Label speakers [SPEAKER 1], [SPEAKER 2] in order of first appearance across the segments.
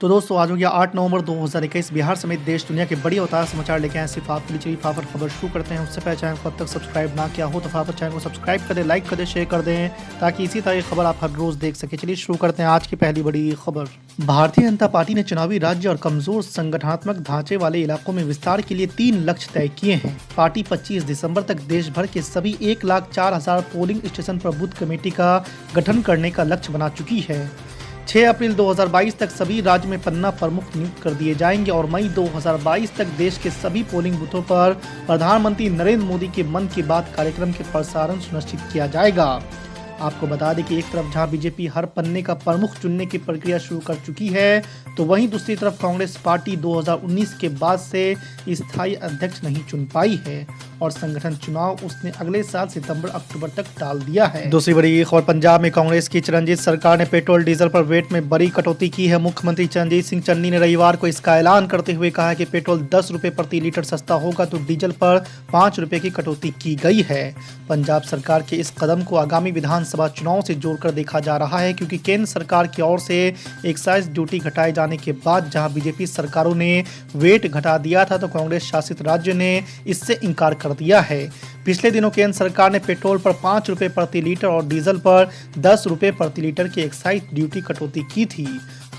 [SPEAKER 1] तो दोस्तों आज हो गया 8 नवंबर 2021। बिहार समेत देश दुनिया के बड़ी अवतार समाचार लेके आए सिर्फ आपके लिए। चलिए फाफर खबर शुरू करते हैं। उससे पहले चैनल को अब तक सब्सक्राइब ना किया हो तो फाफर चैनल को सब्सक्राइब कर दें, लाइक कर दें, शेयर कर दें ताकि इसी तरह की खबर आप हर रोज देख सके। चलिए शुरू करते हैं आज की पहली बड़ी खबर। भारतीय जनता पार्टी ने चुनावी राज्य और कमजोर संगठनात्मक ढांचे वाले इलाकों में विस्तार के लिए 3 लक्ष्य तय किए हैं। पार्टी 25 दिसंबर तक देश भर के सभी 1,04,000 पोलिंग स्टेशन पर बूथ कमेटी का गठन करने का लक्ष्य बना चुकी है। 6 अप्रैल 2022 तक सभी राज्य में पन्ना प्रमुख नियुक्त कर दिए जाएंगे और मई 2022 तक देश के सभी पोलिंग बूथों पर प्रधानमंत्री नरेंद्र मोदी के मन की बात कार्यक्रम के प्रसारण सुनिश्चित किया जाएगा। आपको बता दें कि एक तरफ जहां बीजेपी हर पन्ने का प्रमुख चुनने की प्रक्रिया शुरू कर चुकी है, तो वहीं दूसरी तरफ कांग्रेस पार्टी 2019 के बाद से स्थायी अध्यक्ष नहीं चुन पाई है और संगठन चुनाव उसने अगले साल सितंबर-अक्टूबर तक टाल दिया है। दूसरी बड़ी खबर, पंजाब में कांग्रेस की चरणजीत सरकार ने पेट्रोल डीजल पर वेट में बड़ी कटौती की है। मुख्यमंत्री चरणजीत सिंह चन्नी ने रविवार को इसका ऐलान करते हुए कहा कि पेट्रोल 10 रुपए प्रति लीटर सस्ता होगा तो डीजल पर 5 रुपए की कटौती की गई है। पंजाब सरकार के इस कदम को आगामी विधानसभा चुनाव से जोड़कर देखा जा रहा है, क्योंकि केंद्र सरकार की ओर से एक्साइज ड्यूटी घटाए जाने के बाद जहां बीजेपी सरकारों ने वेट घटा दिया था तो कांग्रेस शासित राज्य ने इससे इनकार कर दिया है। पिछले दिनों केंद्र सरकार ने पेट्रोल पर 5 रुपए प्रति लीटर और डीजल पर 10 रुपए प्रति लीटर की एक्साइज ड्यूटी कटौती की थी।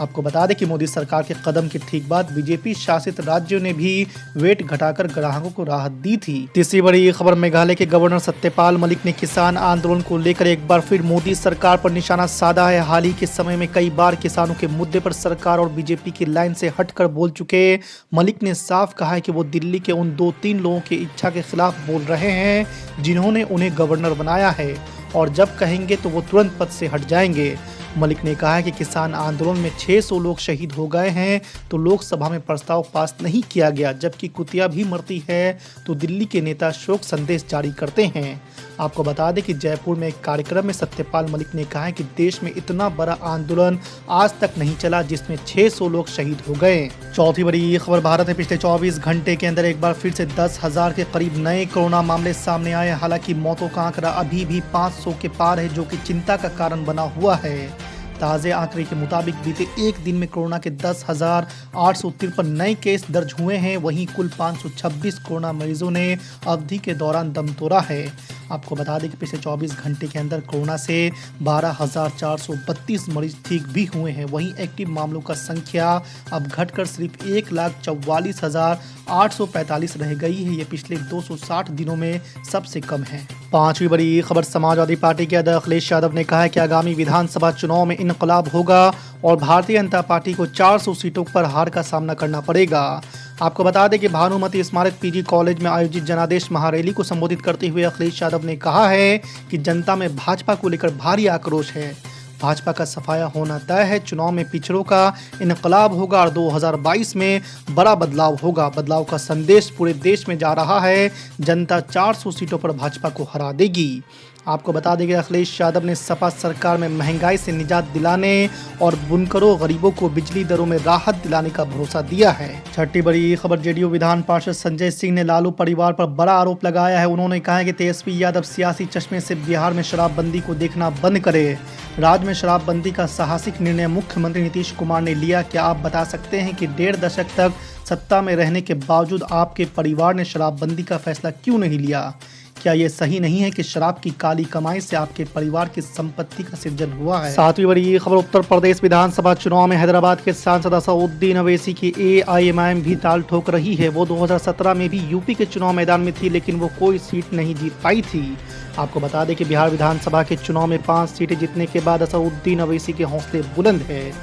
[SPEAKER 1] आपको बता दें कि मोदी सरकार के कदम के ठीक बाद बीजेपी शासित राज्यों ने भी वेट घटाकर ग्राहकों को राहत दी थी। तीसरी बड़ी खबर, मेघालय के गवर्नर सत्यपाल मलिक ने किसान आंदोलन को लेकर एक बार फिर मोदी सरकार पर निशाना साधा है। हाल ही के समय में कई बार किसानों के मुद्दे पर सरकार और बीजेपी की लाइन से हटकर बोल चुके मलिक ने साफ कहा है कि वो दिल्ली के उन 2-3 लोगों की इच्छा के खिलाफ बोल रहे हैं जिन्होंने उन्हें गवर्नर बनाया है और जब कहेंगे तो वो तुरंत पद से हट जाएंगे। मलिक ने कहा कि किसान आंदोलन में 600 लोग शहीद हो गए हैं तो लोकसभा में प्रस्ताव पास नहीं किया गया, जबकि कुतिया भी मरती है तो दिल्ली के नेता शोक संदेश जारी करते हैं। आपको बता दें कि जयपुर में एक कार्यक्रम में सत्यपाल मलिक ने कहा कि देश में इतना बड़ा आंदोलन आज तक नहीं चला जिसमें 600 लोग शहीद हो गए। चौथी बड़ी खबर, भारत में पिछले 24 घंटे के अंदर एक बार फिर से 10,000 के करीब नए कोरोना मामले सामने आए। हालांकि मौतों का आंकड़ा अभी भी 500 के पार है, जो कि चिंता का कारण बना हुआ है। ताज़े आंकड़े के मुताबिक बीते एक दिन में कोरोना के 10,853 नए केस दर्ज हुए हैं। वहीं कुल 526 कोरोना मरीजों ने अवधि के दौरान दम तोड़ा है। आपको बता दें कि पिछले 24 घंटे के अंदर कोरोना से 12,432 मरीज ठीक भी हुए हैं। वहीं एक्टिव मामलों का संख्या अब घटकर सिर्फ 1,44,845 रह गई है। ये पिछले 260 दिनों में सबसे कम है। पांचवी बड़ी खबर, समाजवादी पार्टी के अध्यक्ष अखिलेश यादव ने कहा है कि आगामी विधानसभा चुनाव में इनकलाब होगा और भारतीय जनता पार्टी को 400 सीटों पर हार का सामना करना पड़ेगा। आपको बता दें कि भानुमति स्मारक पीजी कॉलेज में आयोजित जनादेश महारैली को संबोधित करते हुए अखिलेश यादव ने कहा है कि जनता में भाजपा को लेकर भारी आक्रोश है। भाजपा का सफाया होना तय है। चुनाव में पिछड़ों का इनकलाब होगा और 2022 में बड़ा बदलाव होगा। बदलाव का संदेश पूरे देश में जा रहा है। जनता 400 सीटों पर भाजपा को हरा देगी। आपको बता दें कि अखिलेश यादव ने सपा सरकार में महंगाई से निजात दिलाने और बुनकरों गरीबों को बिजली दरों में राहत दिलाने का भरोसा दिया है। छठी बड़ी खबर, जेडीयू विधान पार्षद संजय सिंह ने लालू परिवार पर बड़ा आरोप लगाया है। उन्होंने कहा है कि तेजस्वी यादव सियासी चश्मे से बिहार में शराबबंदी को देखना बंद करे। राज्य में शराबबंदी का साहसिक निर्णय मुख्यमंत्री नीतीश कुमार ने लिया। क्या आप बता सकते हैं कि 1.5 दशक तक सत्ता में रहने के बावजूद आपके परिवार ने शराबबंदी का फैसला क्यों नहीं लिया? क्या ये सही नहीं है कि शराब की काली कमाई से आपके परिवार की संपत्ति का सृजन हुआ है? सातवीं बड़ी खबर, उत्तर प्रदेश विधानसभा चुनाव में हैदराबाद के सांसद असदुद्दीन अवैसी की AIMIM भी ताल ठोक रही है। वो 2017 में भी यूपी के चुनाव मैदान में थी, लेकिन वो कोई सीट नहीं जीत पाई थी। आपको बता दें कि बिहार विधानसभा के चुनाव में 5 सीटें जीतने के बाद असदुद्दीन अवैसी के हौसले बुलंद है।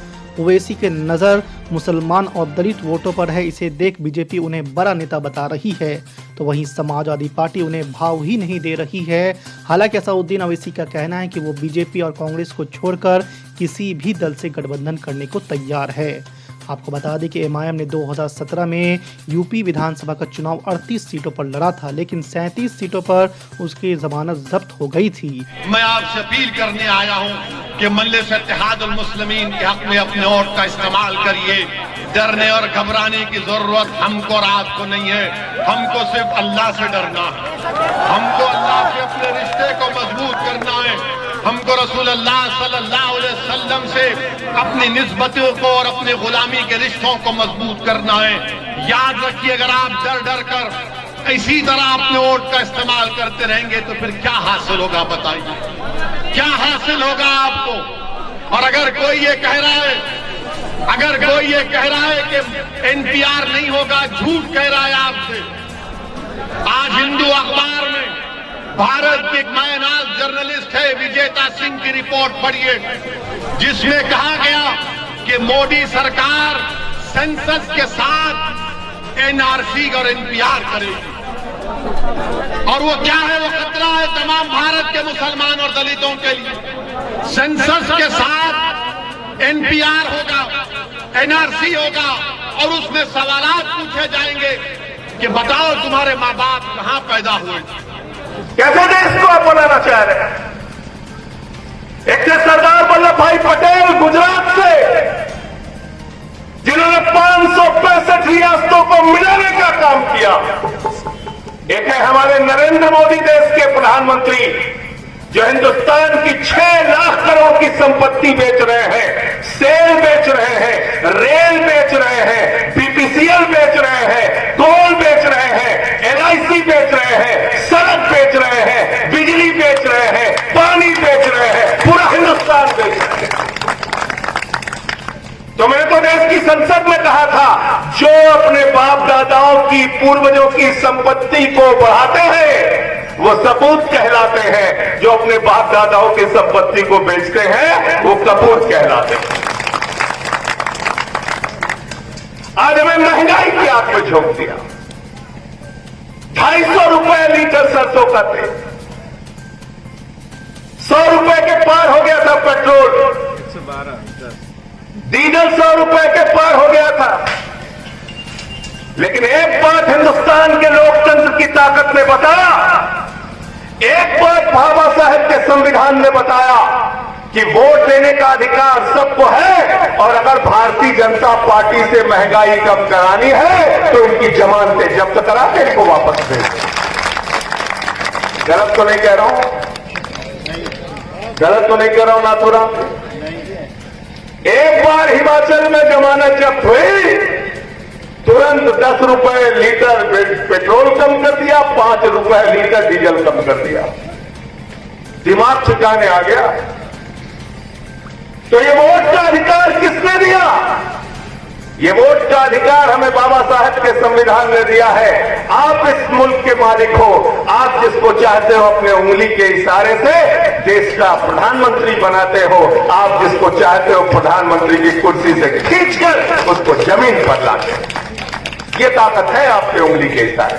[SPEAKER 1] ओवैसी के नज़र मुसलमान और दलित वोटों पर है। इसे देख बीजेपी उन्हें बड़ा नेता बता रही है, तो वहीं समाजवादी पार्टी उन्हें भाव ही नहीं दे रही है। हालांकि असदुद्दीन ओवैसी का कहना है कि वो बीजेपी और कांग्रेस को छोड़कर किसी भी दल से गठबंधन करने को तैयार है। आपको बता दें कि एमआईएम ने 2017 में यूपी विधानसभा का चुनाव 38 सीटों पर लड़ा था, लेकिन 37 सीटों पर उसकी जमानत जब्त हो गई थी।
[SPEAKER 2] मैं आपसे अपील करने आया हूं कि मजलिस इत्तेहादुल मुस्लिमीन के हक में अपने वोट का इस्तेमाल करिए। डरने और घबराने की जरूरत हमको और आपको नहीं है। हमको सिर्फ अल्लाह से डरना है। हमको अल्लाह से अपने रिश्ते को मजबूत करना है। हमको रसूलुल्लाह सल्लल्लाहु अलैहि वसल्लम से अपनी निस्बतों को और अपने गुलामी के रिश्तों को मजबूत करना है। याद रखिए, अगर आप डर डर कर इसी तरह अपने वोट का इस्तेमाल करते रहेंगे तो फिर क्या हासिल होगा, बताइए क्या हासिल होगा आपको। और अगर कोई ये कह रहा है कि एनपीआर नहीं होगा, झूठ कह रहा है आपसे। आज हिंदू अखबार में भारत की एक मायनाज जर्नलिस्ट है विजेता सिंह की रिपोर्ट पढ़िए, जिसमें कहा गया कि मोदी सरकार सेंसस के साथ एनआरसी और एनपीआर करेगी। और वो क्या है, वो खतरा है तमाम भारत के मुसलमान और दलितों के लिए। सेंसस के साथ एनपीआर होगा, एनआरसी होगा और उसमें सवालात पूछे जाएंगे कि बताओ तुम्हारे माँ बाप कहां पैदा हुए।
[SPEAKER 3] कैसे देश को आप बनाना चाह रहे हैं? एक थे सरदार वल्लभ भाई पटेल गुजरात से, जिन्होंने 565 रियासतों को मिलाने का काम किया। एक है हमारे नरेंद्र मोदी देश के प्रधानमंत्री, जो हिंदुस्तान की 6 लाख करोड़ की संपत्ति बेच रहे हैं, सेल बेच रहे हैं, रेल बेच रहे हैं, बीपीसीएल बेच रहे हैं, टोल बेच रहे हैं, एलआईसी बेच रहे हैं, सड़क बेच रहे हैं, बिजली बेच रहे हैं, पानी बेच रहे हैं, पूरा हिंदुस्तान बेच रहे हैं। तो मैंने तो देश की संसद में कहा था, जो अपने बाप दादाओं की, पूर्वजों की संपत्ति को बढ़ाते हैं वो सपूत कहलाते हैं, जो अपने बाप दादाओं की संपत्ति को बेचते हैं वो कपूत कहलाते हैं। आज हमें महंगाई की आग में झोंक दिया। 250 रुपए लीटर सरसों का तेल, 100 रुपए के पार हो गया था पेट्रोल, डीजल 100 रुपए के पार हो गया था। लेकिन एक बात हिंदुस्तान के लोकतंत्र की ताकत ने बताया, एक बात बाबा साहब के संविधान ने बताया कि वोट देने का अधिकार सबको है, और अगर भारतीय जनता पार्टी से महंगाई कम करानी है तो इनकी जमानतें जब्त करा के इनको वापस दे। गलत तो नहीं कह रहा हूं? गलत तो नहीं कह रहा हूं नाथुराम? एक बार हिमाचल में जमानत जब्त हुई, तुरंत 10 रुपए लीटर पेट्रोल कम कर दिया, 5 रुपए लीटर डीजल कम कर दिया। दिमाग ठिकाने आ गया। तो ये वोट का अधिकार किसने दिया? ये वोट का अधिकार हमें बाबा साहब के संविधान ने दिया है। आप इस मुल्क के मालिक हो, आप जिसको चाहते हो अपने उंगली के इशारे से देश का प्रधानमंत्री बनाते हो, आप जिसको चाहते हो प्रधानमंत्री की कुर्सी से खींचकर उसको जमीन पर लाते हो। ये ताकत है आपके उंगली के इशारे।